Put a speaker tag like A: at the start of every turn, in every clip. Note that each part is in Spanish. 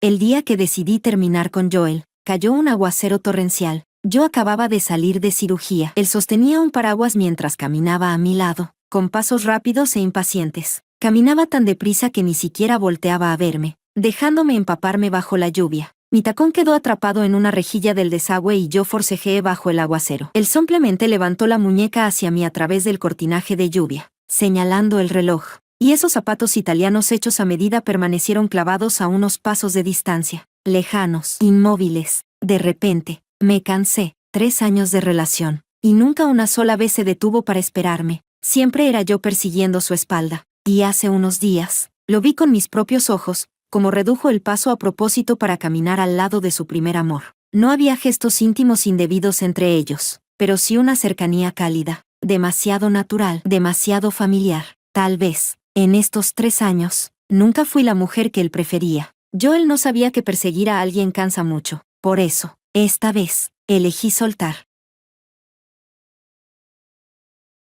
A: El día que decidí terminar con Joel, cayó un aguacero torrencial. Yo acababa de salir de cirugía. Él sostenía un paraguas mientras caminaba a mi lado, con pasos rápidos e impacientes. Caminaba tan deprisa que ni siquiera volteaba a verme, dejándome empaparme bajo la lluvia. Mi tacón quedó atrapado en una rejilla del desagüe y yo forcejeé bajo el aguacero. Él simplemente levantó la muñeca hacia mí a través del cortinaje de lluvia, señalando el reloj. Y esos zapatos italianos hechos a medida permanecieron clavados a unos pasos de distancia, lejanos, inmóviles. De repente, me cansé. 3 años de relación, y nunca una sola vez se detuvo para esperarme. Siempre era yo persiguiendo su espalda. Y hace unos días, lo vi con mis propios ojos, como redujo el paso a propósito para caminar al lado de su primer amor. No había gestos íntimos indebidos entre ellos, pero sí una cercanía cálida, demasiado natural, demasiado familiar. Tal vez, en estos 3 años, nunca fui la mujer que él prefería. Joel no sabía que perseguir a alguien cansa mucho. Por eso, esta vez, elegí soltar.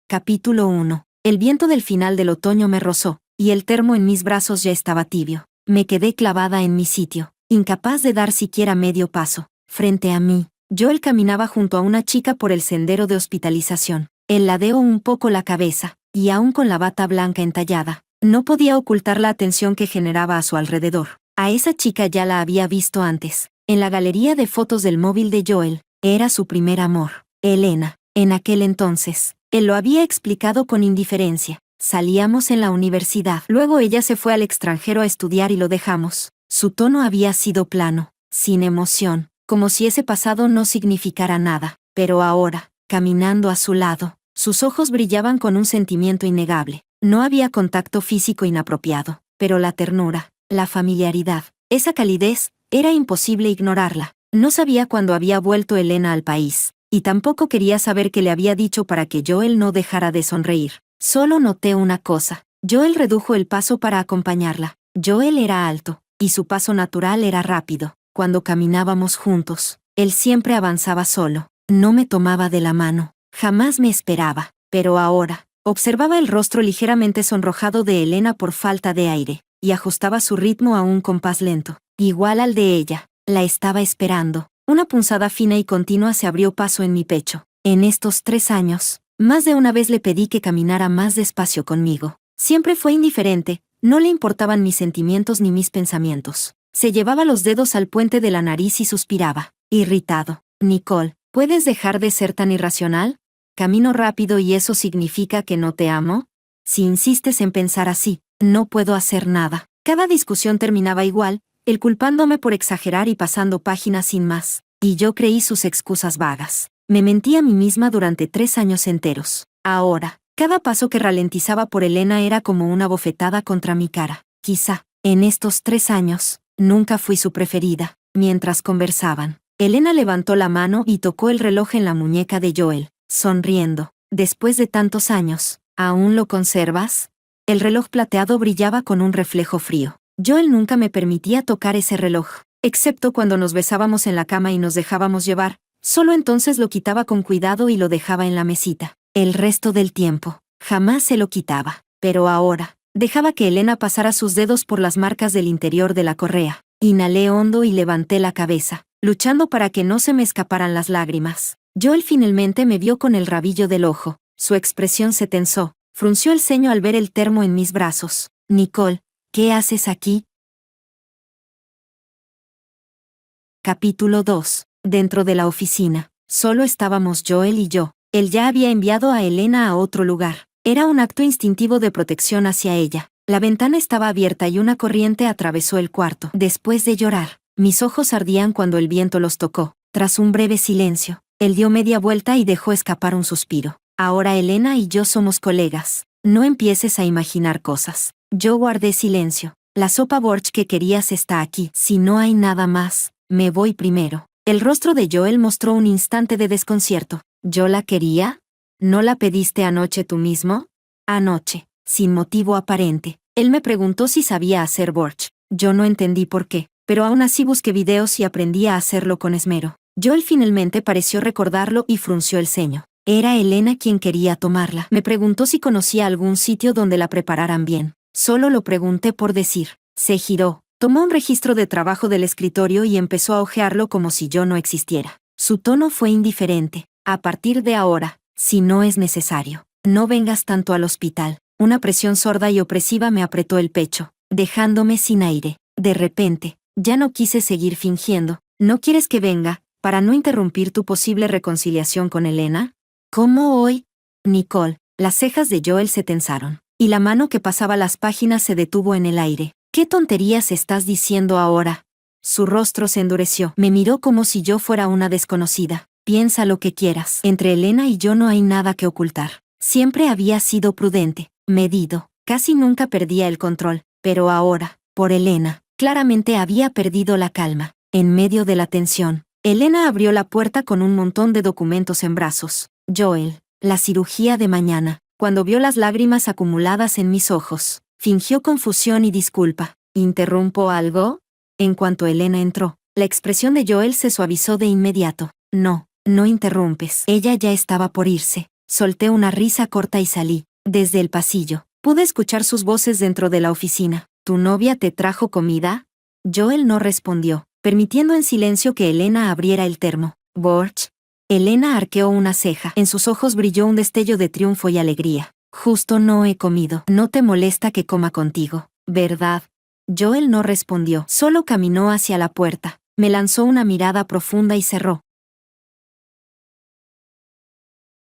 A: Capítulo 1. El viento del final del otoño me rozó, y el termo en mis brazos ya estaba tibio. Me quedé clavada en mi sitio, incapaz de dar siquiera medio paso. Frente a mí, Joel caminaba junto a una chica por el sendero de hospitalización. Él ladeó un poco la cabeza, y aún con la bata blanca entallada, no podía ocultar la atención que generaba a su alrededor. A esa chica ya la había visto antes, en la galería de fotos del móvil de Joel. Era su primer amor, Elena. En aquel entonces, él lo había explicado con indiferencia. Salíamos en la universidad. Luego ella se fue al extranjero a estudiar y lo dejamos. Su tono había sido plano, sin emoción, como si ese pasado no significara nada. Pero ahora, caminando a su lado, sus ojos brillaban con un sentimiento innegable. No había contacto físico inapropiado, pero la ternura, la familiaridad, esa calidez, era imposible ignorarla. No sabía cuándo había vuelto Elena al país, y tampoco quería saber qué le había dicho para que Joel no dejara de sonreír. Solo noté una cosa. Joel redujo el paso para acompañarla. Joel era alto, y su paso natural era rápido. Cuando caminábamos juntos, él siempre avanzaba solo. No me tomaba de la mano. Jamás me esperaba. Pero ahora, observaba el rostro ligeramente sonrojado de Elena por falta de aire, y ajustaba su ritmo a un compás lento, igual al de ella. La estaba esperando. Una punzada fina y continua se abrió paso en mi pecho. En estos 3 años, más de una vez le pedí que caminara más despacio conmigo. Siempre fue indiferente, no le importaban mis sentimientos ni mis pensamientos. Se llevaba los dedos al puente de la nariz y suspiraba, irritado. Nicole, ¿puedes dejar de ser tan irracional? ¿Camino rápido y eso significa que no te amo? Si insistes en pensar así, no puedo hacer nada. Cada discusión terminaba igual, él culpándome por exagerar y pasando páginas sin más. Y yo creí sus excusas vagas. Me mentí a mí misma durante 3 años enteros. Ahora, cada paso que ralentizaba por Elena era como una bofetada contra mi cara. Quizá, en estos 3 años, nunca fui su preferida. Mientras conversaban, Elena levantó la mano y tocó el reloj en la muñeca de Joel, sonriendo. Después de tantos años, ¿aún lo conservas? El reloj plateado brillaba con un reflejo frío. Joel nunca me permitía tocar ese reloj, excepto cuando nos besábamos en la cama y nos dejábamos llevar. Solo entonces lo quitaba con cuidado y lo dejaba en la mesita. El resto del tiempo, jamás se lo quitaba. Pero ahora, dejaba que Elena pasara sus dedos por las marcas del interior de la correa. Inhalé hondo y levanté la cabeza, luchando para que no se me escaparan las lágrimas. Joel finalmente me vio con el rabillo del ojo. Su expresión se tensó, frunció el ceño al ver el termo en mis brazos. Nicole, ¿qué haces aquí? Capítulo 2. Dentro de la oficina, solo estábamos Joel y yo. Él ya había enviado a Elena a otro lugar. Era un acto instintivo de protección hacia ella. La ventana estaba abierta y una corriente atravesó el cuarto. Después de llorar, mis ojos ardían cuando el viento los tocó. Tras un breve silencio, él dio media vuelta y dejó escapar un suspiro. Ahora Elena y yo somos colegas. No empieces a imaginar cosas. Yo guardé silencio. La sopa borsch que querías está aquí. Si no hay nada más, me voy primero. El rostro de Joel mostró un instante de desconcierto. ¿Yo la quería? ¿No la pediste anoche tú mismo? Anoche, sin motivo aparente, él me preguntó si sabía hacer borsch. Yo no entendí por qué, pero aún así busqué videos y aprendí a hacerlo con esmero. Joel finalmente pareció recordarlo y frunció el ceño. Era Elena quien quería tomarla. Me preguntó si conocía algún sitio donde la prepararan bien. Solo lo pregunté por decir. Se giró, Tomó un registro de trabajo del escritorio y empezó a hojearlo como si yo no existiera. Su tono fue indiferente. A partir de ahora, si no es necesario, no vengas tanto al hospital. Una presión sorda y opresiva me apretó el pecho, dejándome sin aire. De repente, ya no quise seguir fingiendo. ¿No quieres que venga, para no interrumpir tu posible reconciliación con Elena? ¿Cómo hoy? Nicole. Las cejas de Joel se tensaron, y la mano que pasaba las páginas se detuvo en el aire. ¿Qué tonterías estás diciendo ahora? Su rostro se endureció. Me miró como si yo fuera una desconocida. Piensa lo que quieras. Entre Elena y yo no hay nada que ocultar. Siempre había sido prudente, medido, casi nunca perdía el control, pero ahora, por Elena, claramente había perdido la calma. En medio de la tensión, Elena abrió la puerta con un montón de documentos en brazos. Joel, la cirugía de mañana. Cuando vio las lágrimas acumuladas en mis ojos, fingió confusión y disculpa. ¿Interrumpo algo? En cuanto Elena entró, la expresión de Joel se suavizó de inmediato. No, no interrumpes. Ella ya estaba por irse. Solté una risa corta y salí. Desde el pasillo, pude escuchar sus voces dentro de la oficina. ¿Tu novia te trajo comida? Joel no respondió, permitiendo en silencio que Elena abriera el termo. Borch. Elena arqueó una ceja. En sus ojos brilló un destello de triunfo y alegría. Justo no he comido. No te molesta que coma contigo, ¿verdad? Joel no respondió, solo caminó hacia la puerta. Me lanzó una mirada profunda y cerró.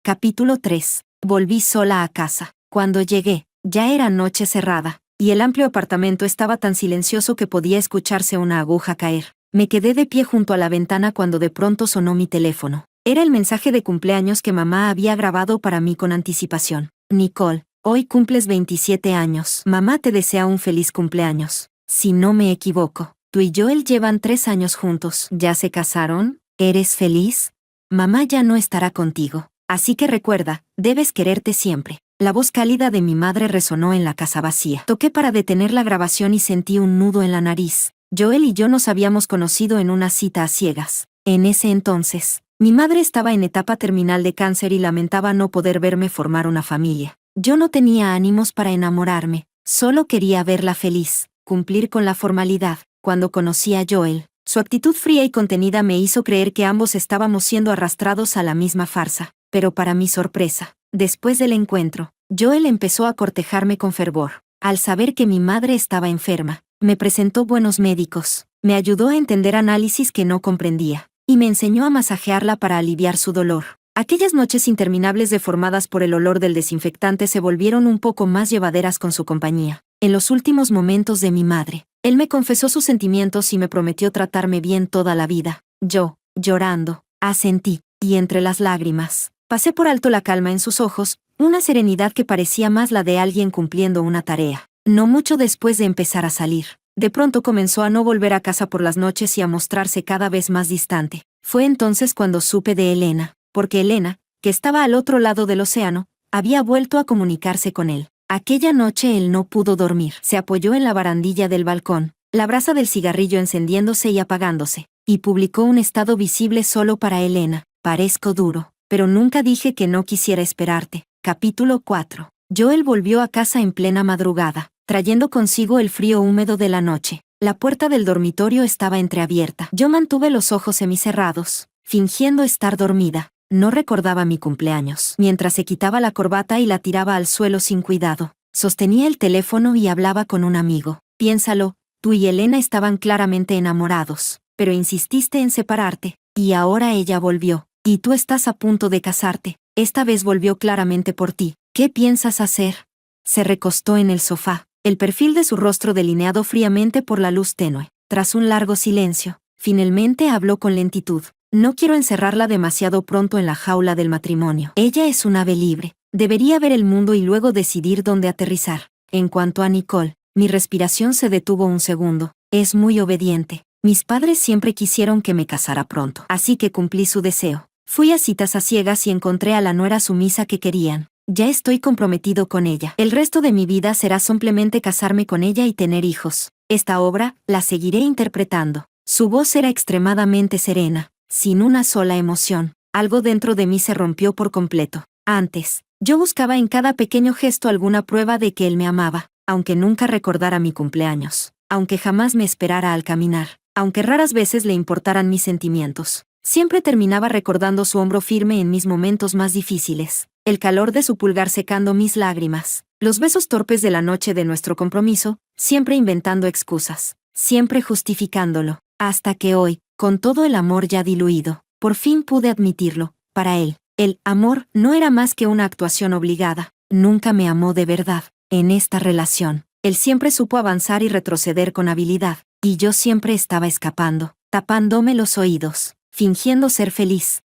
A: Capítulo 3. Volví sola a casa. Cuando llegué, ya era noche cerrada, y el amplio apartamento estaba tan silencioso que podía escucharse una aguja caer. Me quedé de pie junto a la ventana cuando de pronto sonó mi teléfono. Era el mensaje de cumpleaños que mamá había grabado para mí con anticipación. Nicole, hoy cumples 27 años. Mamá te desea un feliz cumpleaños. Si no me equivoco, tú y Joel llevan 3 años juntos. ¿Ya se casaron? ¿Eres feliz? Mamá ya no estará contigo. Así que recuerda, debes quererte siempre. La voz cálida de mi madre resonó en la casa vacía. Toqué para detener la grabación y sentí un nudo en la nariz. Joel y yo nos habíamos conocido en una cita a ciegas. En ese entonces, mi madre estaba en etapa terminal de cáncer y lamentaba no poder verme formar una familia. Yo no tenía ánimos para enamorarme, solo quería verla feliz, cumplir con la formalidad. Cuando conocí a Joel, su actitud fría y contenida me hizo creer que ambos estábamos siendo arrastrados a la misma farsa. Pero para mi sorpresa, después del encuentro, Joel empezó a cortejarme con fervor. Al saber que mi madre estaba enferma, me presentó buenos médicos, me ayudó a entender análisis que no comprendía, y me enseñó a masajearla para aliviar su dolor. Aquellas noches interminables deformadas por el olor del desinfectante se volvieron un poco más llevaderas con su compañía. En los últimos momentos de mi madre, él me confesó sus sentimientos y me prometió tratarme bien toda la vida. Yo, llorando, asentí, y entre las lágrimas, pasé por alto la calma en sus ojos, una serenidad que parecía más la de alguien cumpliendo una tarea. No mucho después de empezar a salir, de pronto comenzó a no volver a casa por las noches y a mostrarse cada vez más distante. Fue entonces cuando supe de Elena, porque Elena, que estaba al otro lado del océano, había vuelto a comunicarse con él. Aquella noche él no pudo dormir. Se apoyó en la barandilla del balcón, la brasa del cigarrillo encendiéndose y apagándose, y publicó un estado visible solo para Elena. Parezco duro, pero nunca dije que no quisiera esperarte. Capítulo 4. Joel volvió a casa en plena madrugada, trayendo consigo el frío húmedo de la noche. La puerta del dormitorio estaba entreabierta. Yo mantuve los ojos semicerrados, fingiendo estar dormida. No recordaba mi cumpleaños. Mientras se quitaba la corbata y la tiraba al suelo sin cuidado, sostenía el teléfono y hablaba con un amigo. Piénsalo, tú y Elena estaban claramente enamorados, pero insististe en separarte, y ahora ella volvió. Y tú estás a punto de casarte. Esta vez volvió claramente por ti. ¿Qué piensas hacer? Se recostó en el sofá, el perfil de su rostro delineado fríamente por la luz tenue. Tras un largo silencio, finalmente habló con lentitud. No quiero encerrarla demasiado pronto en la jaula del matrimonio. Ella es un ave libre. Debería ver el mundo y luego decidir dónde aterrizar. En cuanto a Nicole, mi respiración se detuvo un segundo. Es muy obediente. Mis padres siempre quisieron que me casara pronto, así que cumplí su deseo. Fui a citas a ciegas y encontré a la nuera sumisa que querían. Ya estoy comprometido con ella. El resto de mi vida será simplemente casarme con ella y tener hijos. Esta obra, la seguiré interpretando. Su voz era extremadamente serena, sin una sola emoción. Algo dentro de mí se rompió por completo. Antes, yo buscaba en cada pequeño gesto alguna prueba de que él me amaba, aunque nunca recordara mi cumpleaños. aunque jamás me esperara al caminar, aunque raras veces le importaran mis sentimientos. Siempre terminaba recordando su hombro firme en mis momentos más difíciles, el calor de su pulgar secando mis lágrimas, los besos torpes de la noche de nuestro compromiso, siempre inventando excusas, siempre justificándolo, hasta que hoy, con todo el amor ya diluido, por fin pude admitirlo. Para él, el amor no era más que una actuación obligada. Nunca me amó de verdad. En esta relación, él siempre supo avanzar y retroceder con habilidad, y yo siempre estaba escapando, tapándome los oídos, fingiendo ser feliz.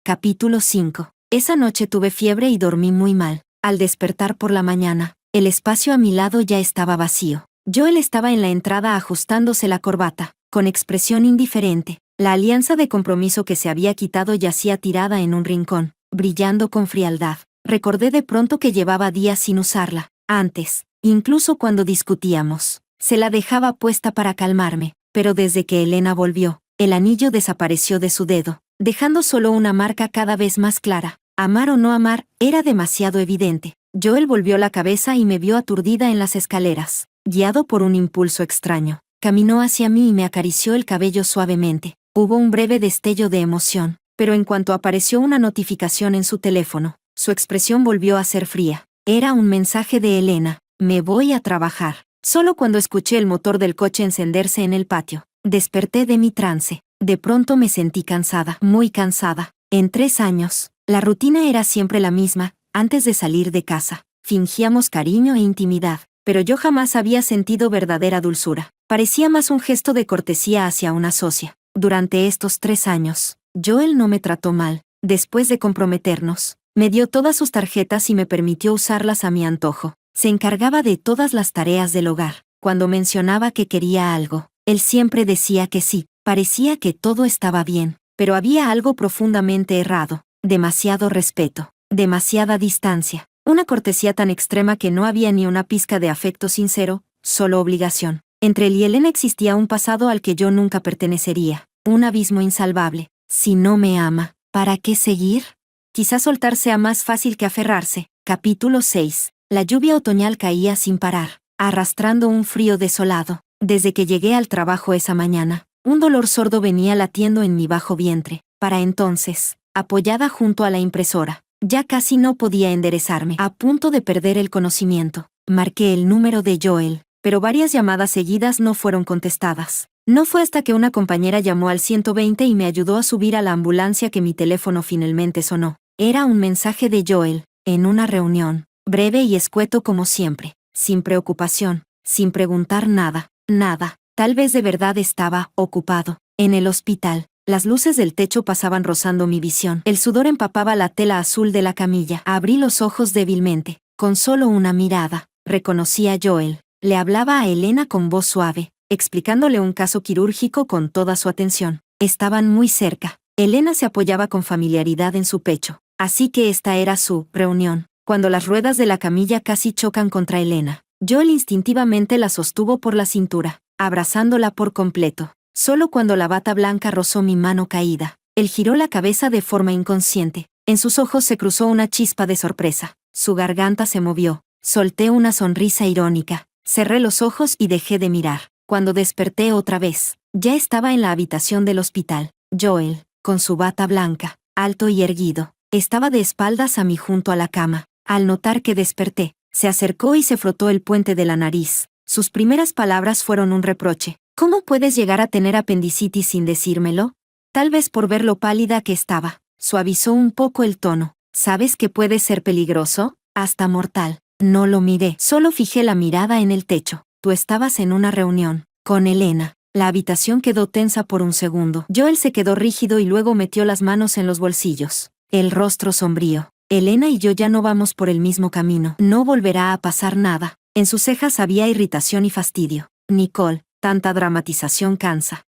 A: Capítulo 5. Esa noche tuve fiebre y dormí muy mal. Al despertar por la mañana, el espacio a mi lado ya estaba vacío. Joel estaba en la entrada ajustándose la corbata, con expresión indiferente. La alianza de compromiso que se había quitado yacía tirada en un rincón, brillando con frialdad. Recordé de pronto que llevaba días sin usarla. Antes, incluso cuando discutíamos, se la dejaba puesta para calmarme, pero desde que Elena volvió, el anillo desapareció de su dedo, dejando solo una marca cada vez más clara. Amar o no amar, era demasiado evidente. Joel volvió la cabeza y me vio aturdida en las escaleras. Guiado por un impulso extraño, caminó hacia mí y me acarició el cabello suavemente. Hubo un breve destello de emoción, pero en cuanto apareció una notificación en su teléfono, su expresión volvió a ser fría. Era un mensaje de Elena: me voy a trabajar. Solo cuando escuché el motor del coche encenderse en el patio, desperté de mi trance. De pronto me sentí cansada, muy cansada. En 3 años, la rutina era siempre la misma. Antes de salir de casa, fingíamos cariño e intimidad, pero yo jamás había sentido verdadera dulzura. Parecía más un gesto de cortesía hacia una socia. Durante estos 3 años, Joel no me trató mal. Después de comprometernos, me dio todas sus tarjetas y me permitió usarlas a mi antojo. Se encargaba de todas las tareas del hogar. Cuando mencionaba que quería algo, él siempre decía que sí. Parecía que todo estaba bien, pero había algo profundamente errado. Demasiado respeto, demasiada distancia, una cortesía tan extrema que no había ni una pizca de afecto sincero, solo obligación. Entre él y Elena existía un pasado al que yo nunca pertenecería, un abismo insalvable. Si no me ama, ¿para qué seguir? Quizás soltar sea más fácil que aferrarse. Capítulo 6. La lluvia otoñal caía sin parar, arrastrando un frío desolado. Desde que llegué al trabajo esa mañana, un dolor sordo venía latiendo en mi bajo vientre. Para entonces, apoyada junto a la impresora, ya casi no podía enderezarme. A punto de perder el conocimiento, marqué el número de Joel, pero varias llamadas seguidas no fueron contestadas. No fue hasta que una compañera llamó al 120 y me ayudó a subir a la ambulancia que mi teléfono finalmente sonó. Era un mensaje de Joel, en una reunión, breve y escueto como siempre, sin preocupación, sin preguntar nada, nada. Tal vez de verdad estaba ocupado. En el hospital, las luces del techo pasaban rozando mi visión. El sudor empapaba la tela azul de la camilla. Abrí los ojos débilmente. Con solo una mirada, reconocí a Joel. Le hablaba a Elena con voz suave, explicándole un caso quirúrgico con toda su atención. Estaban muy cerca. Elena se apoyaba con familiaridad en su pecho. Así que esta era su reunión. Cuando las ruedas de la camilla casi chocan contra Elena, Joel instintivamente la sostuvo por la cintura, abrazándola por completo. Solo cuando la bata blanca rozó mi mano caída, él giró la cabeza de forma inconsciente. En sus ojos se cruzó una chispa de sorpresa. Su garganta se movió. Solté una sonrisa irónica. Cerré los ojos y dejé de mirar. Cuando desperté otra vez, ya estaba en la habitación del hospital. Joel, con su bata blanca, alto y erguido, estaba de espaldas a mí junto a la cama. Al notar que desperté, se acercó y se frotó el puente de la nariz. Sus primeras palabras fueron un reproche. ¿Cómo puedes llegar a tener apendicitis sin decírmelo? Tal vez por ver lo pálida que estaba. Suavizó un poco el tono. ¿Sabes que puede ser peligroso? Hasta mortal. No lo miré, solo fijé la mirada en el techo. Tú estabas en una reunión con Elena. La habitación quedó tensa por un segundo. Joel se quedó rígido y luego metió las manos en los bolsillos. El rostro sombrío. Elena y yo ya no vamos por el mismo camino. No volverá a pasar nada. En sus cejas había irritación y fastidio. Nicole, tanta dramatización cansa.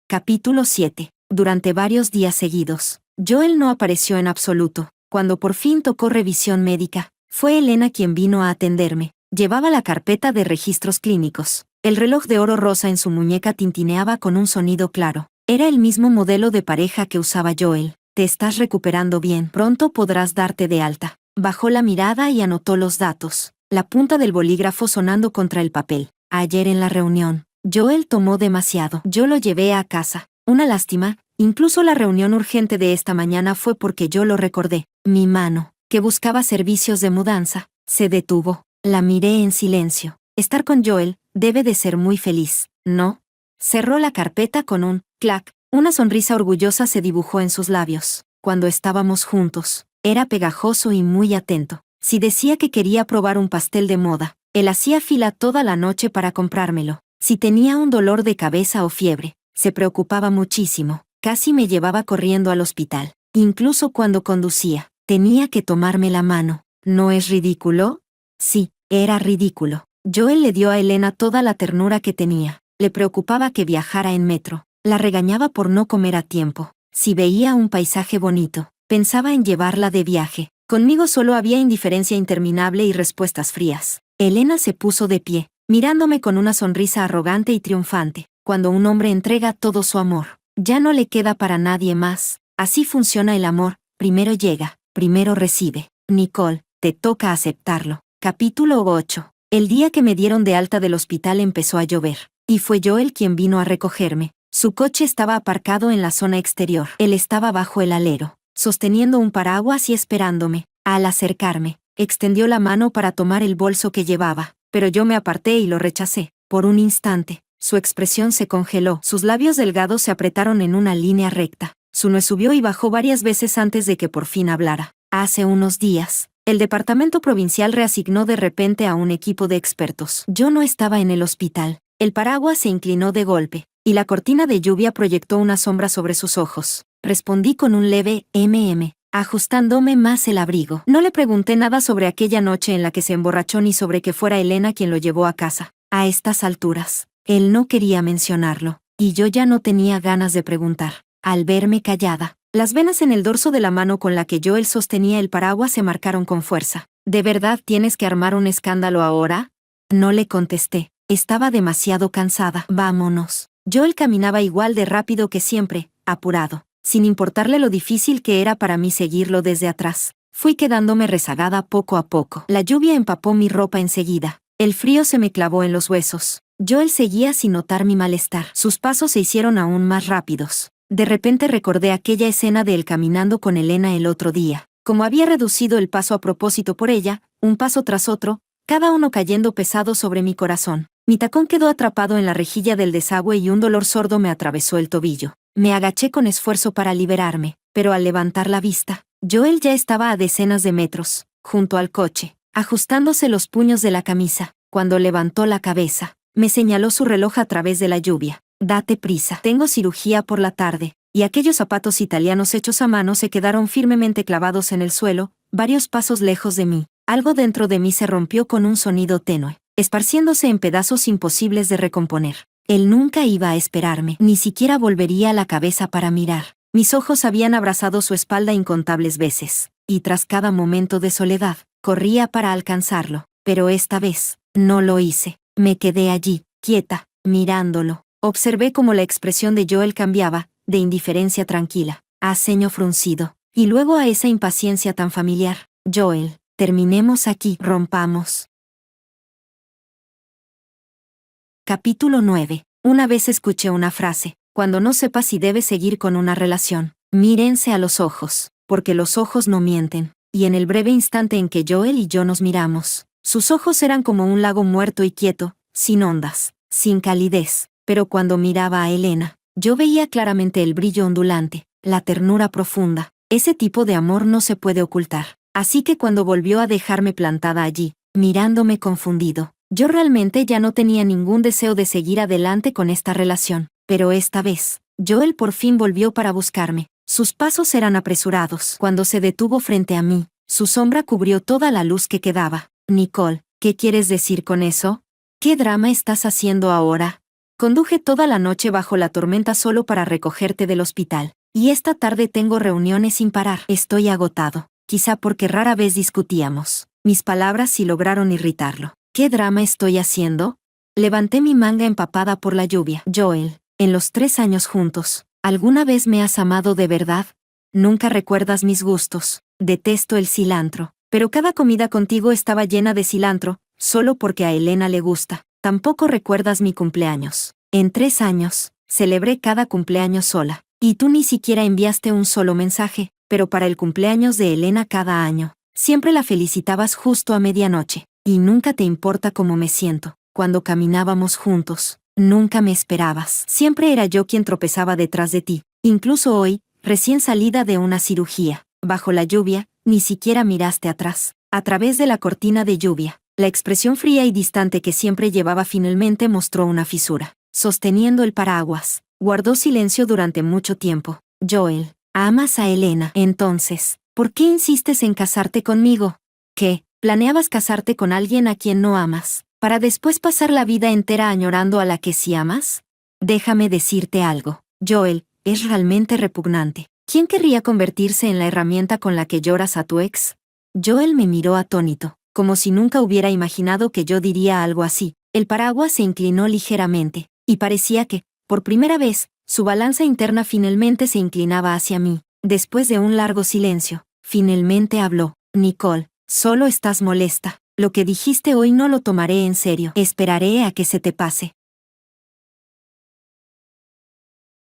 A: Capítulo 7. Durante varios días seguidos, Joel no apareció en absoluto. Cuando por fin tocó revisión médica, fue Elena quien vino a atenderme. Llevaba la carpeta de registros clínicos. El reloj de oro rosa en su muñeca tintineaba con un sonido claro. Era el mismo modelo de pareja que usaba Joel. Te estás recuperando bien. Pronto podrás darte de alta. Bajó la mirada y anotó los datos, la punta del bolígrafo sonando contra el papel. Ayer en la reunión, Joel tomó demasiado. Yo lo llevé a casa. Una lástima, incluso la reunión urgente de esta mañana fue porque yo lo recordé. Mi mano, que buscaba servicios de mudanza, se detuvo. La miré en silencio. Estar con Joel debe de ser muy feliz, ¿no? Cerró la carpeta con un clac. Una sonrisa orgullosa se dibujó en sus labios. Cuando estábamos juntos, era pegajoso y muy atento. Si decía que quería probar un pastel de moda, él hacía fila toda la noche para comprármelo. Si tenía un dolor de cabeza o fiebre, se preocupaba muchísimo. Casi me llevaba corriendo al hospital. Incluso cuando conducía, tenía que tomarme la mano. ¿No es ridículo? Sí, era ridículo. Joel le dio a Elena toda la ternura que tenía. Le preocupaba que viajara en metro. La regañaba por no comer a tiempo. Si veía un paisaje bonito, pensaba en llevarla de viaje. Conmigo solo había indiferencia interminable y respuestas frías. Elena se puso de pie, mirándome con una sonrisa arrogante y triunfante. Cuando un hombre entrega todo su amor, ya no le queda para nadie más. Así funciona el amor. Primero llega, primero recibe. Nicole, te toca aceptarlo. Capítulo 8. El día que me dieron de alta del hospital empezó a llover, y fue Joel quien vino a recogerme. Su coche estaba aparcado en la zona exterior. Él estaba bajo el alero, sosteniendo un paraguas y esperándome. Al acercarme, extendió la mano para tomar el bolso que llevaba, pero yo me aparté y lo rechacé. Por un instante, su expresión se congeló, sus labios delgados se apretaron en una línea recta. Su nuez subió y bajó varias veces antes de que por fin hablara. Hace unos días, el departamento provincial reasignó de repente a un equipo de expertos. Yo no estaba en el hospital. El paraguas se inclinó de golpe, y la cortina de lluvia proyectó una sombra sobre sus ojos. Respondí con un leve ajustándome más el abrigo. No le pregunté nada sobre aquella noche en la que se emborrachó ni sobre que fuera Elena quien lo llevó a casa. A estas alturas, él no quería mencionarlo, y yo ya no tenía ganas de preguntar. Al verme callada, las venas en el dorso de la mano con la que Joel sostenía el paraguas se marcaron con fuerza. ¿De verdad tienes que armar un escándalo ahora? No le contesté. Estaba demasiado cansada. Vámonos. Joel caminaba igual de rápido que siempre, apurado, sin importarle lo difícil que era para mí seguirlo desde atrás. Fui quedándome rezagada poco a poco. La lluvia empapó mi ropa enseguida. El frío se me clavó en los huesos. Joel seguía sin notar mi malestar. Sus pasos se hicieron aún más rápidos. De repente recordé aquella escena de él caminando con Elena el otro día. Como había reducido el paso a propósito por ella, un paso tras otro, cada uno cayendo pesado sobre mi corazón. Mi tacón quedó atrapado en la rejilla del desagüe y un dolor sordo me atravesó el tobillo. Me agaché con esfuerzo para liberarme, pero al levantar la vista, Joel ya estaba a decenas de metros, junto al coche, ajustándose los puños de la camisa. Cuando levantó la cabeza, me señaló su reloj a través de la lluvia. Date prisa, tengo cirugía por la tarde. Y aquellos zapatos italianos hechos a mano se quedaron firmemente clavados en el suelo, varios pasos lejos de mí. Algo dentro de mí se rompió con un sonido tenue, esparciéndose en pedazos imposibles de recomponer. Él nunca iba a esperarme, ni siquiera volvería la cabeza para mirar. Mis ojos habían abrazado su espalda incontables veces, y tras cada momento de soledad, corría para alcanzarlo, pero esta vez, no lo hice. Me quedé allí, quieta, mirándolo. Observé cómo la expresión de Joel cambiaba, de indiferencia tranquila, a ceño fruncido, y luego a esa impaciencia tan familiar. Joel, terminemos aquí, rompamos. Capítulo 9. Una vez escuché una frase: cuando no sepas si debes seguir con una relación, mírense a los ojos, porque los ojos no mienten. Y en el breve instante en que Joel y yo nos miramos, sus ojos eran como un lago muerto y quieto, sin ondas, sin calidez. Pero cuando miraba a Elena, yo veía claramente el brillo ondulante, la ternura profunda. Ese tipo de amor no se puede ocultar. Así que cuando volvió a dejarme plantada allí, mirándome confundido, yo realmente ya no tenía ningún deseo de seguir adelante con esta relación. Pero esta vez, Joel por fin volvió para buscarme. Sus pasos eran apresurados. Cuando se detuvo frente a mí, su sombra cubrió toda la luz que quedaba. Nicole, ¿qué quieres decir con eso? ¿Qué drama estás haciendo ahora? Conduje toda la noche bajo la tormenta solo para recogerte del hospital. Y esta tarde tengo reuniones sin parar. Estoy agotado. Quizá porque rara vez discutíamos. Mis palabras sí lograron irritarlo. ¿Qué drama estoy haciendo? Levanté mi manga empapada por la lluvia. Joel, en los 3 años juntos, ¿alguna vez me has amado de verdad? Nunca recuerdas mis gustos. Detesto el cilantro. Pero cada comida contigo estaba llena de cilantro, solo porque a Elena le gusta. Tampoco recuerdas mi cumpleaños. En 3 años, celebré cada cumpleaños sola. Y tú ni siquiera enviaste un solo mensaje, pero para el cumpleaños de Elena cada año, siempre la felicitabas justo a medianoche. Y nunca te importa cómo me siento. Cuando caminábamos juntos, nunca me esperabas. Siempre era yo quien tropezaba detrás de ti. Incluso hoy, recién salida de una cirugía, bajo la lluvia, ni siquiera miraste atrás. A través de la cortina de lluvia, la expresión fría y distante que siempre llevaba finalmente mostró una fisura. Sosteniendo el paraguas, guardó silencio durante mucho tiempo. Joel, ¿amas a Elena? Entonces, ¿por qué insistes en casarte conmigo? ¿Qué? ¿Planeabas casarte con alguien a quien no amas, para después pasar la vida entera añorando a la que sí amas? Déjame decirte algo, Joel, es realmente repugnante. ¿Quién querría convertirse en la herramienta con la que lloras a tu ex? Joel me miró atónito, como si nunca hubiera imaginado que yo diría algo así. El paraguas se inclinó ligeramente, y parecía que, por primera vez, su balanza interna finalmente se inclinaba hacia mí. Después de un largo silencio, finalmente habló. Nicole, solo estás molesta. Lo que dijiste hoy no lo tomaré en serio. Esperaré a que se te pase.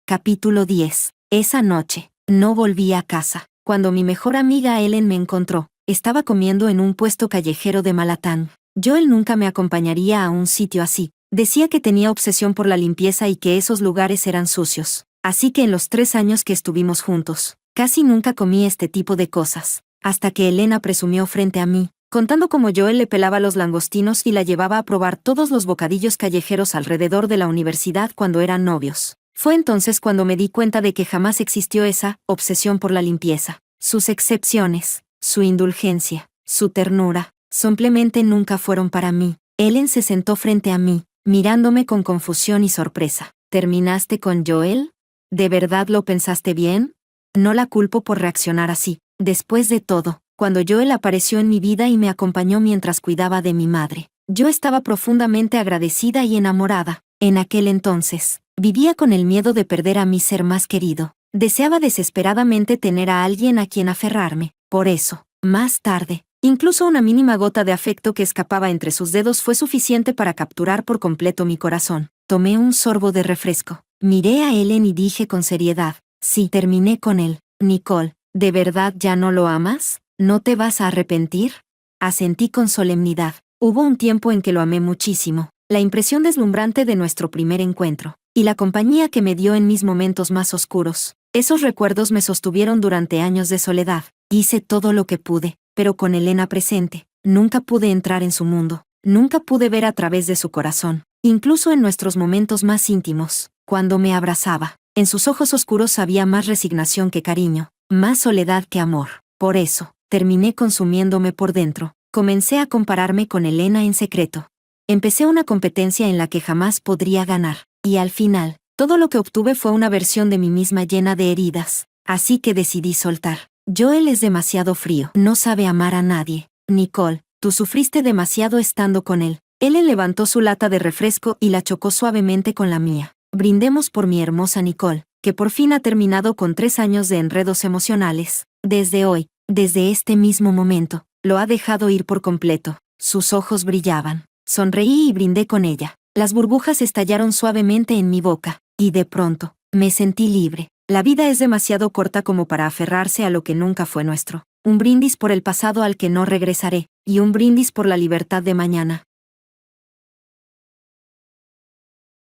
A: Capítulo 10. Esa noche, no volví a casa. Cuando mi mejor amiga Ellen me encontró, estaba comiendo en un puesto callejero de Malatán. Joel nunca me acompañaría a un sitio así. Decía que tenía obsesión por la limpieza y que esos lugares eran sucios. Así que en los 3 años que estuvimos juntos, casi nunca comí este tipo de cosas. Hasta que Elena presumió frente a mí, contando cómo Joel le pelaba los langostinos y la llevaba a probar todos los bocadillos callejeros alrededor de la universidad cuando eran novios. Fue entonces cuando me di cuenta de que jamás existió esa obsesión por la limpieza. Sus excepciones, su indulgencia, su ternura, simplemente nunca fueron para mí. Ellen se sentó frente a mí, mirándome con confusión y sorpresa. ¿Terminaste con Joel? ¿De verdad lo pensaste bien? No la culpo por reaccionar así. Después de todo, cuando Joel apareció en mi vida y me acompañó mientras cuidaba de mi madre, yo estaba profundamente agradecida y enamorada. En aquel entonces, vivía con el miedo de perder a mi ser más querido. Deseaba desesperadamente tener a alguien a quien aferrarme. Por eso, más tarde, incluso una mínima gota de afecto que escapaba entre sus dedos fue suficiente para capturar por completo mi corazón. Tomé un sorbo de refresco. Miré a Ellen y dije con seriedad, sí, terminé con él. Nicole, ¿de verdad ya no lo amas? ¿No te vas a arrepentir? Asentí con solemnidad. Hubo un tiempo en que lo amé muchísimo. La impresión deslumbrante de nuestro primer encuentro, y la compañía que me dio en mis momentos más oscuros. Esos recuerdos me sostuvieron durante años de soledad. Hice todo lo que pude, pero con Elena presente, nunca pude entrar en su mundo. Nunca pude ver a través de su corazón. Incluso en nuestros momentos más íntimos, cuando me abrazaba, en sus ojos oscuros había más resignación que cariño, más soledad que amor. Por eso, terminé consumiéndome por dentro. Comencé a compararme con Elena en secreto. Empecé una competencia en la que jamás podría ganar, y al final, todo lo que obtuve fue una versión de mí misma llena de heridas. Así que decidí soltar. Joel es demasiado frío, no sabe amar a nadie. Nicole, tú sufriste demasiado estando con él. Ellen levantó su lata de refresco y la chocó suavemente con la mía. Brindemos por mi hermosa Nicole, que por fin ha terminado con 3 años de enredos emocionales. Desde hoy, desde este mismo momento, lo ha dejado ir por completo. Sus ojos brillaban. Sonreí y brindé con ella. Las burbujas estallaron suavemente en mi boca, y de pronto, me sentí libre. La vida es demasiado corta como para aferrarse a lo que nunca fue nuestro. Un brindis por el pasado al que no regresaré, y un brindis por la libertad de mañana.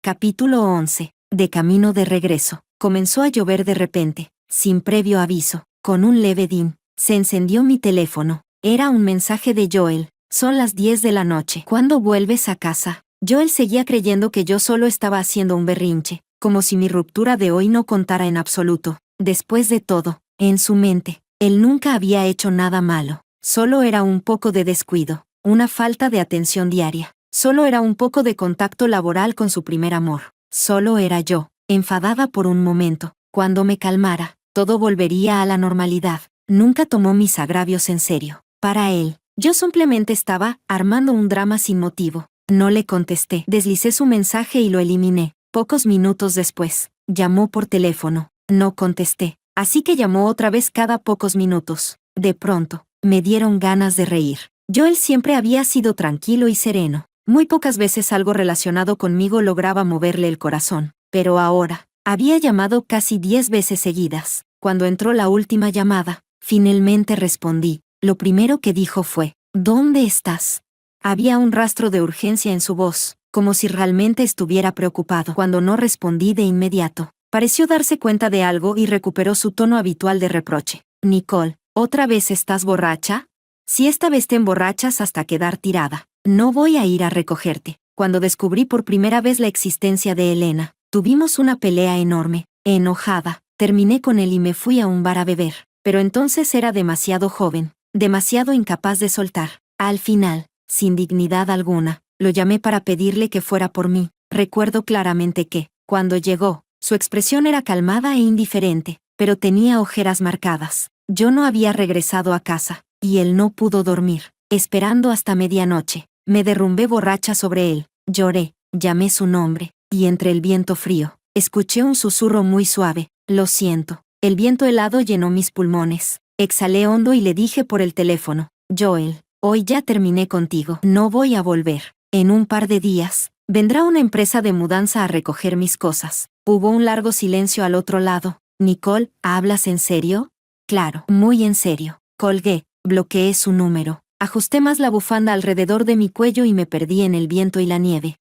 A: Capítulo 11. De camino de regreso. Comenzó a llover de repente, sin previo aviso. Con un leve din, se encendió mi teléfono. Era un mensaje de Joel. Son las 10 de la noche. ¿Cuándo vuelves a casa? Joel seguía creyendo que yo solo estaba haciendo un berrinche, como si mi ruptura de hoy no contara en absoluto. Después de todo, en su mente, él nunca había hecho nada malo. Solo era un poco de descuido, una falta de atención diaria. Solo era un poco de contacto laboral con su primer amor. Solo era yo, enfadada por un momento. Cuando me calmara, todo volvería a la normalidad. Nunca tomó mis agravios en serio. Para él, yo simplemente estaba armando un drama sin motivo. No le contesté. Deslicé su mensaje y lo eliminé. Pocos minutos después, llamó por teléfono. No contesté. Así que llamó otra vez cada pocos minutos. De pronto, Me dieron ganas de reír. Joel siempre había sido tranquilo y sereno. Muy pocas veces algo relacionado conmigo lograba moverle el corazón. Pero ahora, había llamado casi 10 veces seguidas. Cuando entró la última llamada, finalmente respondí. Lo primero que dijo fue, ¿dónde estás? Había un rastro de urgencia en su voz, como si realmente estuviera preocupado. Cuando no respondí de inmediato, pareció darse cuenta de algo y recuperó su tono habitual de reproche. Nicole, ¿otra vez estás borracha? Si esta vez te emborrachas hasta quedar tirada, no voy a ir a recogerte. Cuando descubrí por primera vez la existencia de Elena, tuvimos una pelea enorme. Enojada, terminé con él y me fui a un bar a beber. Pero entonces era demasiado joven, demasiado incapaz de soltar. Al final, sin dignidad alguna, lo llamé para pedirle que fuera por mí. Recuerdo claramente que, cuando llegó, su expresión era calmada e indiferente, pero tenía ojeras marcadas. Yo no había regresado a casa, y él no pudo dormir, esperando hasta medianoche. Me derrumbé borracha sobre él, lloré, llamé su nombre, y entre el viento frío, escuché un susurro muy suave, lo siento. El viento helado llenó mis pulmones. Exhalé hondo y le dije por el teléfono, Joel, hoy ya terminé contigo. No voy a volver. En un par de días, vendrá una empresa de mudanza a recoger mis cosas. Hubo un largo silencio al otro lado. Nicole, ¿hablas en serio? Claro, muy en serio. Colgué, bloqueé su número. Ajusté más la bufanda alrededor de mi cuello y me perdí en el viento y la nieve.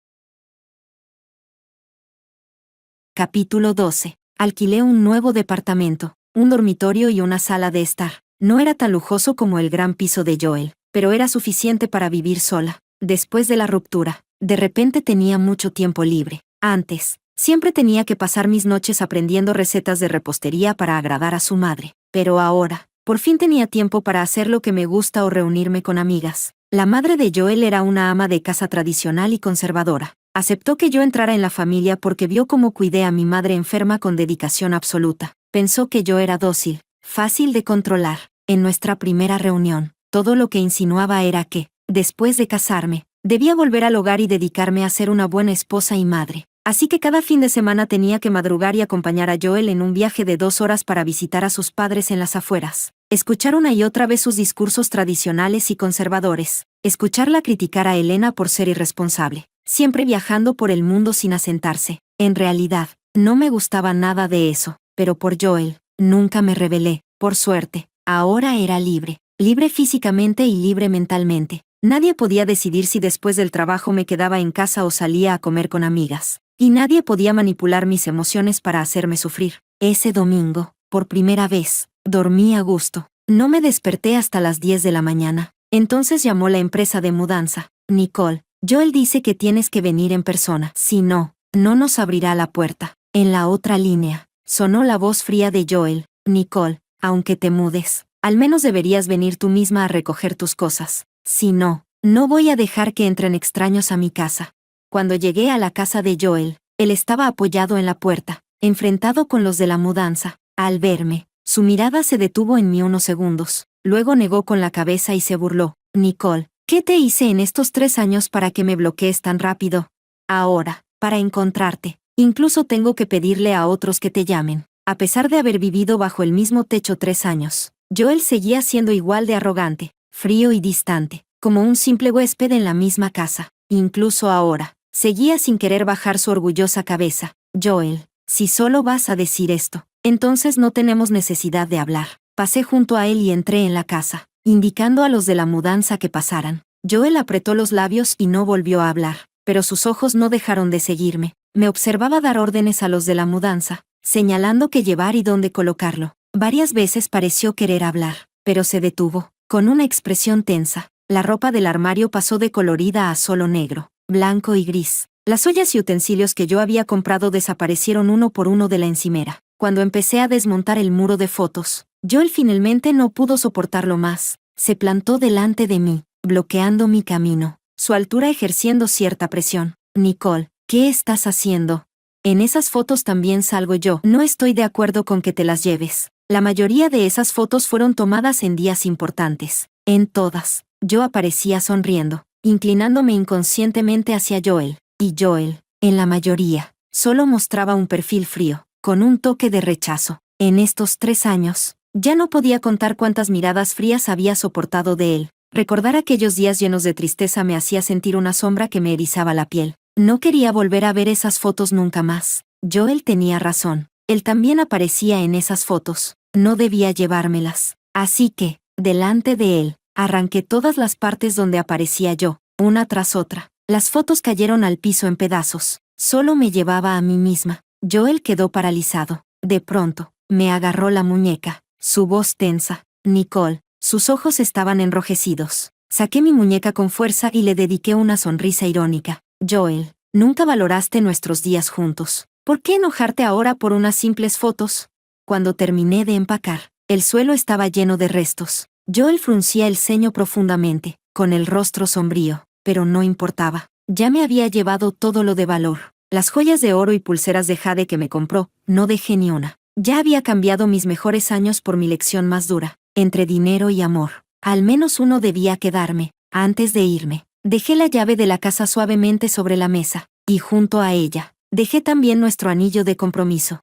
A: Capítulo 12. Alquilé un nuevo departamento, un dormitorio y una sala de estar. No era tan lujoso como el gran piso de Joel, pero era suficiente para vivir sola. Después de la ruptura, de repente tenía mucho tiempo libre. Antes, siempre tenía que pasar mis noches aprendiendo recetas de repostería para agradar a su madre. Pero ahora, por fin tenía tiempo para hacer lo que me gusta o reunirme con amigas. La madre de Joel era una ama de casa tradicional y conservadora. Aceptó que yo entrara en la familia porque vio cómo cuidé a mi madre enferma con dedicación absoluta. Pensó que yo era dócil, fácil de controlar. En nuestra primera reunión, todo lo que insinuaba era que, después de casarme, debía volver al hogar y dedicarme a ser una buena esposa y madre. Así que cada fin de semana tenía que madrugar y acompañar a Joel en un viaje de 2 horas para visitar a sus padres en las afueras. Escuchar una y otra vez sus discursos tradicionales y conservadores. Escucharla criticar a Elena por ser irresponsable. Siempre viajando por el mundo sin asentarse. En realidad, no me gustaba nada de eso, pero por Joel, nunca me rebelé. Por suerte, ahora era libre. Libre físicamente y libre mentalmente. Nadie podía decidir si después del trabajo me quedaba en casa o salía a comer con amigas. Y nadie podía manipular mis emociones para hacerme sufrir. Ese domingo, por primera vez, dormí a gusto. No me desperté hasta las 10 de la mañana. Entonces llamó la empresa de mudanza. Nicole, Joel dice que tienes que venir en persona. Si no, no nos abrirá la puerta. En la otra línea, sonó la voz fría de Joel. Nicole, aunque te mudes, al menos deberías venir tú misma a recoger tus cosas. Si no, no voy a dejar que entren extraños a mi casa. Cuando llegué a la casa de Joel, él estaba apoyado en la puerta, enfrentado con los de la mudanza. Al verme, su mirada se detuvo en mí unos segundos. Luego negó con la cabeza y se burló. Nicole, ¿qué te hice en estos 3 años para que me bloquees tan rápido? Ahora, para encontrarte, incluso tengo que pedirle a otros que te llamen. A pesar de haber vivido bajo el mismo techo 3 años, Joel seguía siendo igual de arrogante, frío y distante, como un simple huésped en la misma casa. Incluso ahora, seguía sin querer bajar su orgullosa cabeza. Joel, si solo vas a decir esto, entonces no tenemos necesidad de hablar. Pasé junto a él y entré en la casa, indicando a los de la mudanza que pasaran. Joel apretó los labios y no volvió a hablar, pero sus ojos no dejaron de seguirme. Me observaba dar órdenes a los de la mudanza, señalando qué llevar y dónde colocarlo. Varias veces pareció querer hablar, pero se detuvo, con una expresión tensa. La ropa del armario pasó de colorida a solo negro, blanco y gris. Las ollas y utensilios que yo había comprado desaparecieron uno por uno de la encimera. Cuando empecé a desmontar el muro de fotos, Joel finalmente no pudo soportarlo más. Se plantó delante de mí, bloqueando mi camino, su altura ejerciendo cierta presión. Nicole, ¿qué estás haciendo? En esas fotos también salgo yo. No estoy de acuerdo con que te las lleves. La mayoría de esas fotos fueron tomadas en días importantes. En todas, yo aparecía sonriendo, inclinándome inconscientemente hacia Joel. Y Joel, en la mayoría, solo mostraba un perfil frío, con un toque de rechazo. En estos 3 años, Ya no podía contar cuántas miradas frías había soportado de él. Recordar aquellos días llenos de tristeza me hacía sentir una sombra que me erizaba la piel. No quería volver a ver esas fotos nunca más. Joel tenía razón. Él también aparecía en esas fotos. No debía llevármelas. Así que, delante de él, arranqué todas las partes donde aparecía yo, una tras otra. Las fotos cayeron al piso en pedazos. Solo me llevaba a mí misma. Joel quedó paralizado. De pronto, me agarró la muñeca. Su voz tensa. Nicole. Sus ojos estaban enrojecidos. Saqué mi muñeca con fuerza y le dediqué una sonrisa irónica. Joel, nunca valoraste nuestros días juntos. ¿Por qué enojarte ahora por unas simples fotos? Cuando terminé de empacar, el suelo estaba lleno de restos. Joel fruncía el ceño profundamente, con el rostro sombrío, pero no importaba. Ya me había llevado todo lo de valor. Las joyas de oro y pulseras de jade que me compró, no dejé ni una. Ya había cambiado mis mejores años por mi lección más dura. Entre dinero y amor. Al menos uno debía quedarme. Antes de irme, dejé la llave de la casa suavemente sobre la mesa, y junto a ella, dejé también nuestro anillo de compromiso.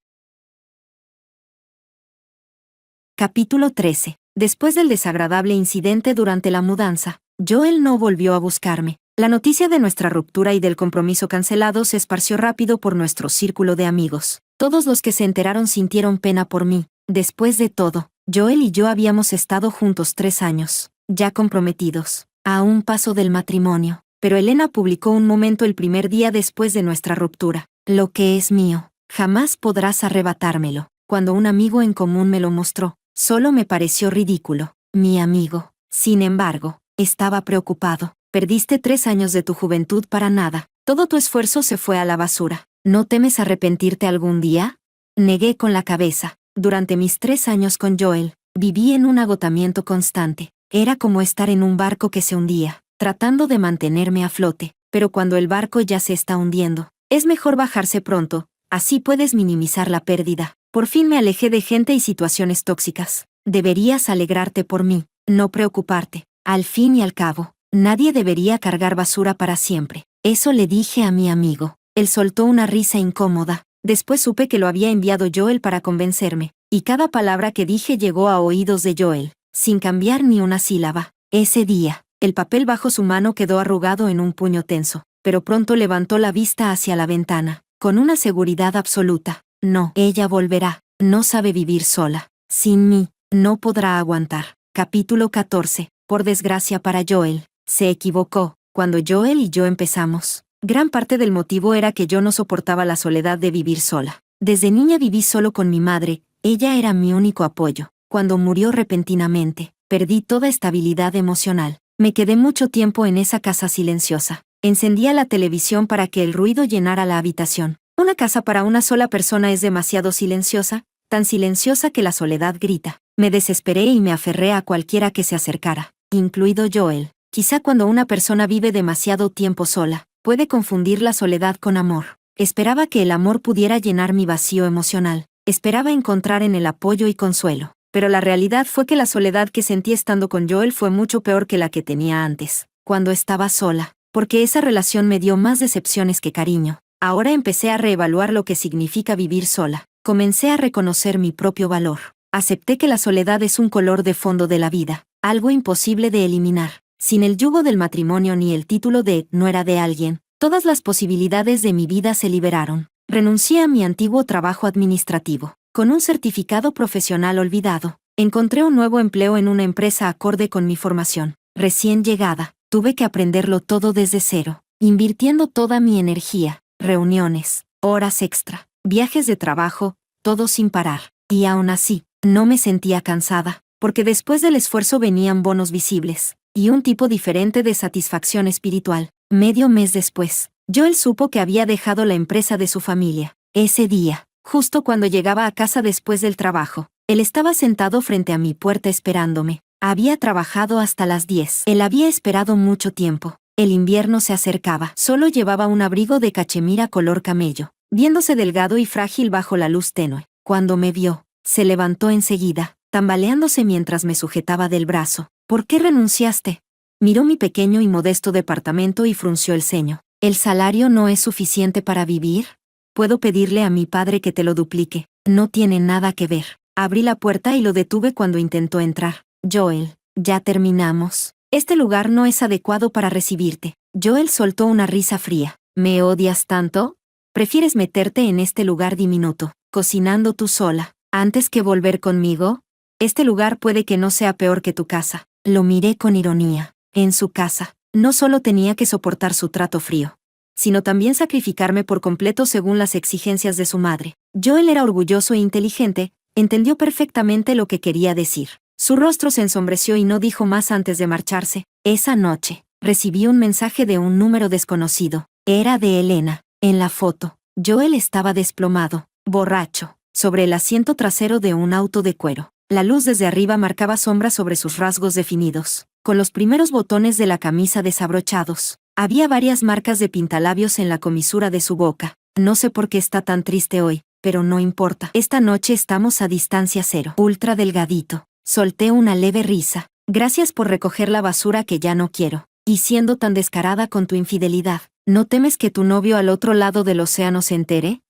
A: Capítulo 13. Después del desagradable incidente durante la mudanza, Joel no volvió a buscarme. La noticia de nuestra ruptura y del compromiso cancelado se esparció rápido por nuestro círculo de amigos. Todos los que se enteraron sintieron pena por mí. Después de todo, Joel y yo habíamos estado juntos 3 años, ya comprometidos, a un paso del matrimonio. Pero Elena publicó un momento el primer día después de nuestra ruptura. Lo que es mío, jamás podrás arrebatármelo. Cuando un amigo en común me lo mostró, solo me pareció ridículo. Mi amigo, sin embargo, estaba preocupado. Perdiste 3 años de tu juventud para nada. Todo tu esfuerzo se fue a la basura. ¿No temes arrepentirte algún día? Negué con la cabeza. Durante mis 3 años con Joel, viví en un agotamiento constante. Era como estar en un barco que se hundía, tratando de mantenerme a flote. Pero cuando el barco ya se está hundiendo, es mejor bajarse pronto, así puedes minimizar la pérdida. Por fin me alejé de gente y situaciones tóxicas. Deberías alegrarte por mí, no preocuparte. Al fin y al cabo, nadie debería cargar basura para siempre. Eso le dije a mi amigo. Él soltó una risa incómoda. Después supe que lo había enviado Joel para convencerme, y cada palabra que dije llegó a oídos de Joel, sin cambiar ni una sílaba. Ese día, el papel bajo su mano quedó arrugado en un puño tenso, pero pronto levantó la vista hacia la ventana, con una seguridad absoluta. No, ella volverá. No sabe vivir sola. Sin mí, no podrá aguantar. Capítulo 14. Por desgracia para Joel, se equivocó. Cuando Joel y yo empezamos, gran parte del motivo era que yo no soportaba la soledad de vivir sola. Desde niña viví solo con mi madre, ella era mi único apoyo. Cuando murió repentinamente, perdí toda estabilidad emocional. Me quedé mucho tiempo en esa casa silenciosa. Encendía la televisión para que el ruido llenara la habitación. Una casa para una sola persona es demasiado silenciosa, tan silenciosa que la soledad grita. Me desesperé y me aferré a cualquiera que se acercara, incluido Joel. Quizá cuando una persona vive demasiado tiempo sola, puede confundir la soledad con amor. Esperaba que el amor pudiera llenar mi vacío emocional. Esperaba encontrar en el apoyo y consuelo. Pero la realidad fue que la soledad que sentí estando con Joel fue mucho peor que la que tenía antes, cuando estaba sola, porque esa relación me dio más decepciones que cariño. Ahora empecé a reevaluar lo que significa vivir sola. Comencé a reconocer mi propio valor. Acepté que la soledad es un color de fondo de la vida, algo imposible de eliminar. Sin el yugo del matrimonio ni el título de "no era de alguien", todas las posibilidades de mi vida se liberaron. Renuncié a mi antiguo trabajo administrativo. Con un certificado profesional olvidado, encontré un nuevo empleo en una empresa acorde con mi formación. Recién llegada, tuve que aprenderlo todo desde cero, invirtiendo toda mi energía, reuniones, horas extra, viajes de trabajo, todo sin parar. Y aún así, no me sentía cansada, porque después del esfuerzo venían bonos visibles, y un tipo diferente de satisfacción espiritual. Medio mes después, Joel supo que había dejado la empresa de su familia. Ese día, justo cuando llegaba a casa después del trabajo, él estaba sentado frente a mi puerta esperándome. Había trabajado hasta las 10. Él había esperado mucho tiempo. El invierno se acercaba. Solo llevaba un abrigo de cachemira color camello, viéndose delgado y frágil bajo la luz tenue. Cuando me vio, se levantó enseguida, tambaleándose mientras me sujetaba del brazo. ¿Por qué renunciaste? Miró mi pequeño y modesto departamento y frunció el ceño. ¿El salario no es suficiente para vivir? Puedo pedirle a mi padre que te lo duplique. No tiene nada que ver. Abrí la puerta y lo detuve cuando intentó entrar. Joel, ya terminamos. Este lugar no es adecuado para recibirte. Joel soltó una risa fría. ¿Me odias tanto? ¿Prefieres meterte en este lugar diminuto, cocinando tú sola, antes que volver conmigo? Este lugar puede que no sea peor que tu casa. Lo miré con ironía. En su casa, no solo tenía que soportar su trato frío, sino también sacrificarme por completo según las exigencias de su madre. Joel era orgulloso e inteligente, entendió perfectamente lo que quería decir. Su rostro se ensombreció y no dijo más antes de marcharse. Esa noche, recibí un mensaje de un número desconocido. Era de Elena. En la foto, Joel estaba desplomado, borracho, sobre el asiento trasero de un auto de cuero. La luz desde arriba marcaba sombras sobre sus rasgos definidos, con los primeros botones de la camisa desabrochados. Había varias marcas de pintalabios en la comisura de su boca. No sé por qué está tan triste hoy, pero no importa. Esta noche estamos a distancia cero. Ultra delgadito. Solté una leve risa. Gracias por recoger la basura que ya no quiero. Y siendo tan descarada con tu infidelidad, ¿no temes que tu novio al otro lado del océano se entere?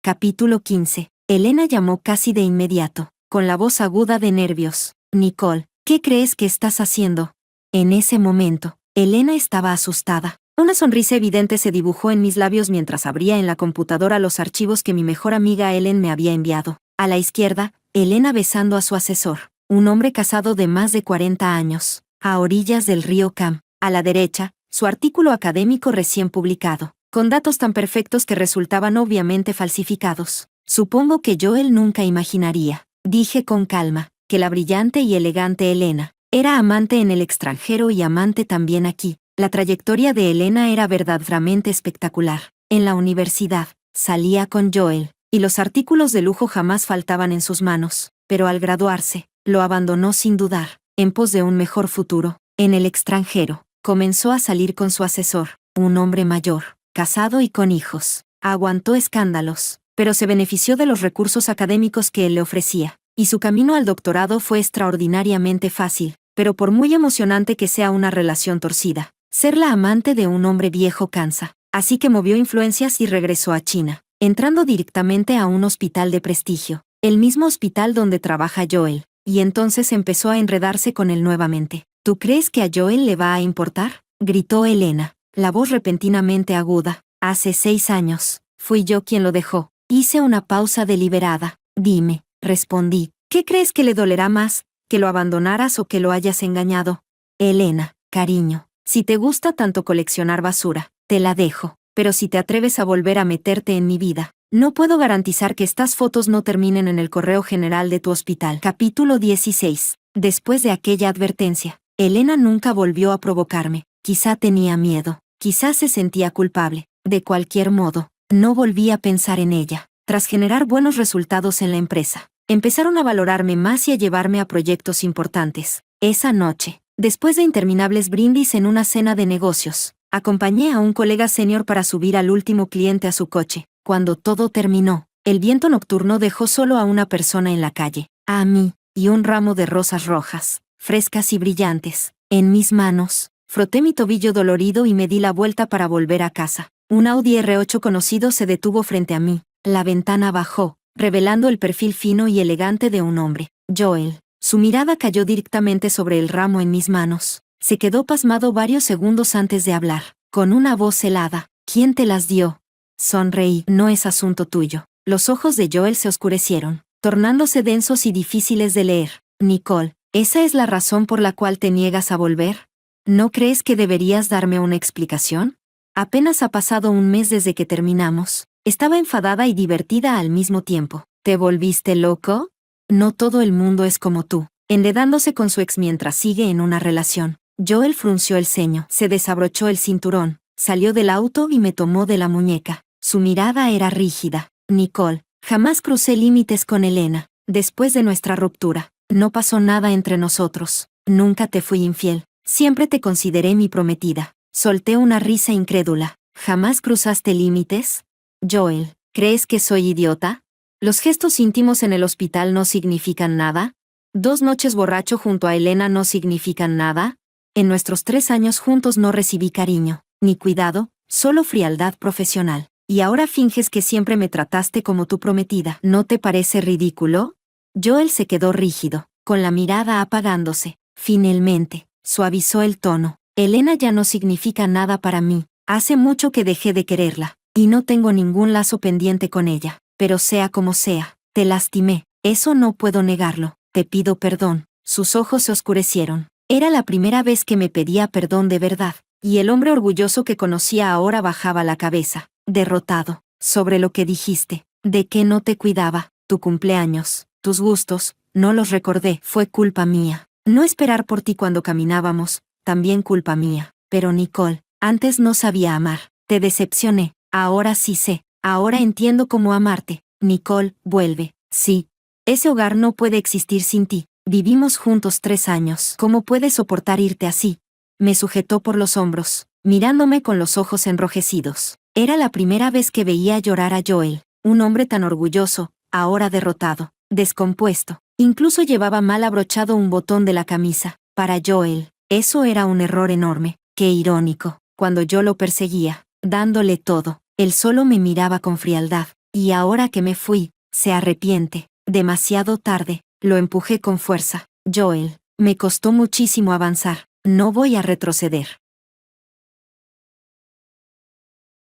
A: Capítulo 15. Elena llamó casi de inmediato, con la voz aguda de nervios. Nicole, ¿qué crees que estás haciendo? En ese momento, Elena estaba asustada. Una sonrisa evidente se dibujó en mis labios mientras abría en la computadora los archivos que mi mejor amiga Ellen me había enviado. A la izquierda, Elena besando a su asesor, un hombre casado de más de 40 años, a orillas del río Cam. A la derecha, su artículo académico recién publicado, con datos tan perfectos que resultaban obviamente falsificados. Supongo que Joel nunca imaginaría, dije con calma, que la brillante y elegante Elena era amante en el extranjero y amante también aquí. La trayectoria de Elena era verdaderamente espectacular. En la universidad, salía con Joel, y los artículos de lujo jamás faltaban en sus manos, pero al graduarse, lo abandonó sin dudar, en pos de un mejor futuro. En el extranjero, comenzó a salir con su asesor, un hombre mayor, casado y con hijos. Aguantó escándalos, pero se benefició de los recursos académicos que él le ofrecía, y su camino al doctorado fue extraordinariamente fácil, pero por muy emocionante que sea una relación torcida, ser la amante de un hombre viejo cansa. Así que movió influencias y regresó a China, entrando directamente a un hospital de prestigio, el mismo hospital donde trabaja Joel, y entonces empezó a enredarse con él nuevamente. ¿Tú crees que a Joel le va a importar? Gritó Elena, la voz repentinamente aguda. Hace 6 años, fui yo quien lo dejó. Hice una pausa deliberada. Dime, respondí, ¿qué crees que le dolerá más, que lo abandonaras o que lo hayas engañado? Elena, cariño, si te gusta tanto coleccionar basura, te la dejo, pero si te atreves a volver a meterte en mi vida, no puedo garantizar que estas fotos no terminen en el correo general de tu hospital. Capítulo 16. Después de aquella advertencia, Elena nunca volvió a provocarme. Quizá tenía miedo, quizá se sentía culpable. De cualquier modo, no volví a pensar en ella. Tras generar buenos resultados en la empresa, empezaron a valorarme más y a llevarme a proyectos importantes. Esa noche, después de interminables brindis en una cena de negocios, acompañé a un colega senior para subir al último cliente a su coche. Cuando todo terminó, el viento nocturno dejó solo a una persona en la calle, a mí, y un ramo de rosas rojas, frescas y brillantes, en mis manos. Froté mi tobillo dolorido y me di la vuelta para volver a casa. Un Audi R8 conocido se detuvo frente a mí. La ventana bajó, revelando el perfil fino y elegante de un hombre. Joel. Su mirada cayó directamente sobre el ramo en mis manos. Se quedó pasmado varios segundos antes de hablar, con una voz helada. ¿Quién te las dio? Sonreí. No es asunto tuyo. Los ojos de Joel se oscurecieron, tornándose densos y difíciles de leer. Nicole, ¿esa es la razón por la cual te niegas a volver? ¿No crees que deberías darme una explicación? Apenas ha pasado un mes desde que terminamos. Estaba enfadada y divertida al mismo tiempo. ¿Te volviste loco? No todo el mundo es como tú, enredándose con su ex mientras sigue en una relación. Joel frunció el ceño, se desabrochó el cinturón, salió del auto y me tomó de la muñeca. Su mirada era rígida. Nicole, jamás crucé límites con Elena. Después de nuestra ruptura, no pasó nada entre nosotros. Nunca te fui infiel. Siempre te consideré mi prometida. Solté una risa incrédula. ¿Jamás cruzaste límites? Joel, ¿crees que soy idiota? ¿Los gestos íntimos en el hospital no significan nada? ¿2 noches borracho junto a Elena no significan nada? En nuestros 3 años juntos no recibí cariño, ni cuidado, solo frialdad profesional. y ahora finges que siempre me trataste como tu prometida. ¿No te parece ridículo? Joel se quedó rígido, con la mirada apagándose. Finalmente, suavizó el tono. Elena ya no significa nada para mí. Hace mucho que dejé de quererla, y no tengo ningún lazo pendiente con ella. Pero sea como sea, te lastimé. Eso no puedo negarlo. Te pido perdón. Sus ojos se oscurecieron. Era la primera vez que me pedía perdón de verdad, y el hombre orgulloso que conocía ahora bajaba la cabeza, derrotado. Sobre lo que dijiste, de que no te cuidaba, tu cumpleaños, tus gustos, no los recordé. Fue culpa mía. No esperar por ti cuando caminábamos, también culpa mía. Pero Nicole, antes no sabía amar. Te decepcioné. Ahora sí sé. Ahora entiendo cómo amarte. Nicole, vuelve. Sí. Ese hogar no puede existir sin ti. Vivimos juntos 3 años. ¿Cómo puedes soportar irte así? Me sujetó por los hombros, mirándome con los ojos enrojecidos. Era la primera vez que veía llorar a Joel, un hombre tan orgulloso, ahora derrotado, descompuesto. Incluso llevaba mal abrochado un botón de la camisa. Para Joel, eso era un error enorme. Qué irónico. Cuando yo lo perseguía, dándole todo, él solo me miraba con frialdad. Y ahora que me fui, se arrepiente. Demasiado tarde. Lo empujé con fuerza. Joel, me costó muchísimo avanzar. No voy a retroceder.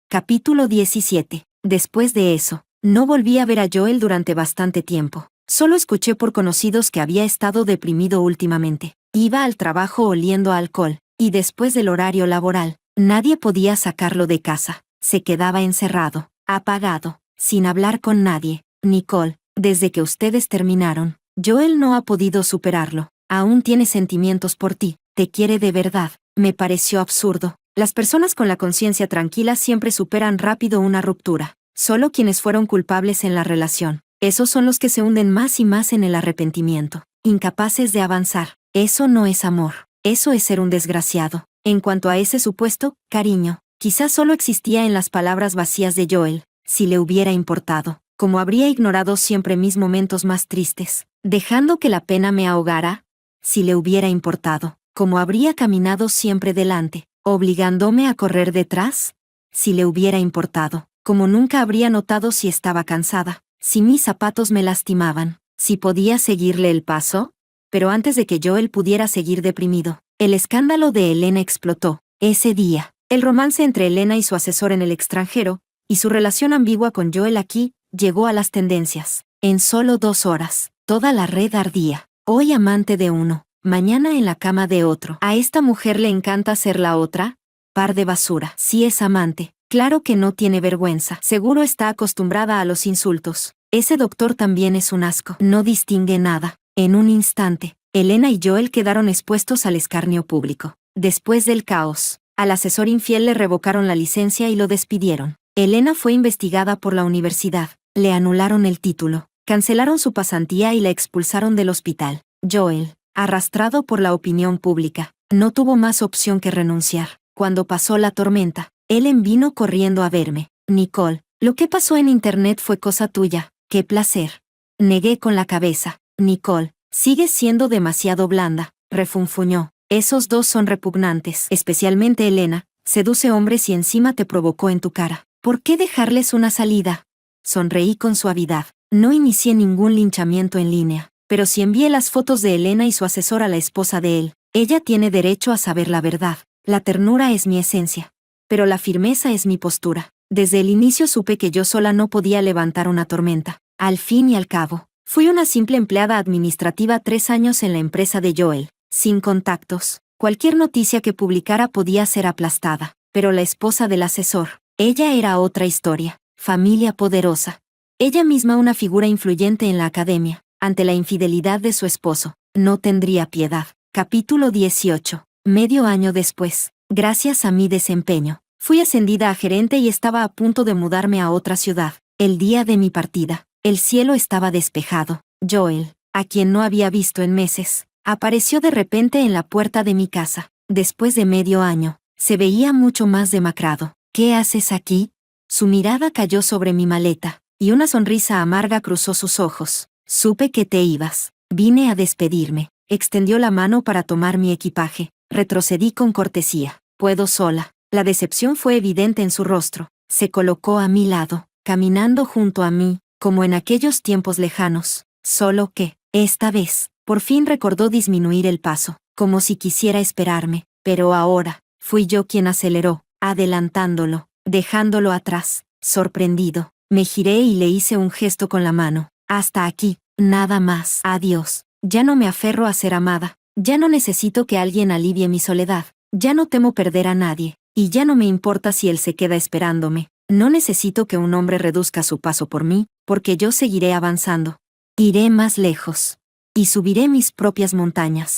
A: Capítulo 17. Después de eso, no volví a ver a Joel durante bastante tiempo. Solo escuché por conocidos que había estado deprimido últimamente. Iba al trabajo oliendo a alcohol, y después del horario laboral, nadie podía sacarlo de casa. Se quedaba encerrado, apagado, sin hablar con nadie. Nicole, desde que ustedes terminaron, Joel no ha podido superarlo. Aún tiene sentimientos por ti, te quiere de verdad. Me pareció absurdo. Las personas con la conciencia tranquila siempre superan rápido una ruptura. Solo quienes fueron culpables en la relación. Esos son los que se hunden más y más en el arrepentimiento, incapaces de avanzar. Eso no es amor. Eso es ser un desgraciado. En cuanto a ese supuesto cariño, quizás solo existía en las palabras vacías de Joel. Si le hubiera importado, como habría ignorado siempre mis momentos más tristes, dejando que la pena me ahogara. Si le hubiera importado, como habría caminado siempre delante, obligándome a correr detrás. Si le hubiera importado, como nunca habría notado si estaba cansada, si mis zapatos me lastimaban, si podía seguirle el paso. Pero antes de que Joel pudiera seguir deprimido, el escándalo de Elena explotó. Ese día, el romance entre Elena y su asesor en el extranjero, y su relación ambigua con Joel aquí, llegó a las tendencias. En solo 2 horas, toda la red ardía. Hoy amante de uno, mañana en la cama de otro. ¿A esta mujer le encanta ser la otra? Par de basura. Si es amante, claro que no tiene vergüenza. Seguro está acostumbrada a los insultos. Ese doctor también es un asco. No distingue nada. En un instante, Elena y Joel quedaron expuestos al escarnio público. Después del caos, al asesor infiel le revocaron la licencia y lo despidieron. Elena fue investigada por la universidad. Le anularon el título. Cancelaron su pasantía y la expulsaron del hospital. Joel, arrastrado por la opinión pública, no tuvo más opción que renunciar. Cuando pasó la tormenta, Ellen vino corriendo a verme. Nicole, lo que pasó en internet fue cosa tuya. ¡Qué placer! Negué con la cabeza. Nicole, sigues siendo demasiado blanda, refunfuñó. Esos dos son repugnantes. Especialmente Elena, seduce hombres y encima te provocó en tu cara. ¿Por qué dejarles una salida? Sonreí con suavidad. No inicié ningún linchamiento en línea, pero si envié las fotos de Elena y su asesor a la esposa de él, ella tiene derecho a saber la verdad. La ternura es mi esencia, pero la firmeza es mi postura. Desde el inicio supe que yo sola no podía levantar una tormenta. Al fin y al cabo, fui una simple empleada administrativa 3 años en la empresa de Joel, sin contactos. Cualquier noticia que publicara podía ser aplastada, pero la esposa del asesor, ella era otra historia. Familia poderosa. Ella misma una figura influyente en la academia. Ante la infidelidad de su esposo, no tendría piedad. Capítulo 18. Medio año después, gracias a mi desempeño, fui ascendida a gerente y estaba a punto de mudarme a otra ciudad. El día de mi partida, el cielo estaba despejado. Joel, a quien no había visto en meses, apareció de repente en la puerta de mi casa. Después de medio año, se veía mucho más demacrado. ¿Qué haces aquí? Su mirada cayó sobre mi maleta, y una sonrisa amarga cruzó sus ojos. Supe que te ibas. Vine a despedirme. Extendió la mano para tomar mi equipaje. Retrocedí con cortesía. Puedo sola. La decepción fue evidente en su rostro. Se colocó a mi lado, caminando junto a mí, como en aquellos tiempos lejanos, solo que, esta vez, por fin recordó disminuir el paso, como si quisiera esperarme, pero ahora, fui yo quien aceleró, adelantándolo, dejándolo atrás. Sorprendido, me giré y le hice un gesto con la mano. Hasta aquí, nada más. Adiós. Ya no me aferro a ser amada. Ya no necesito que alguien alivie mi soledad. Ya no temo perder a nadie. Y ya no me importa si él se queda esperándome. No necesito que un hombre reduzca su paso por mí, porque yo seguiré avanzando. Iré más lejos. Y subiré mis propias montañas.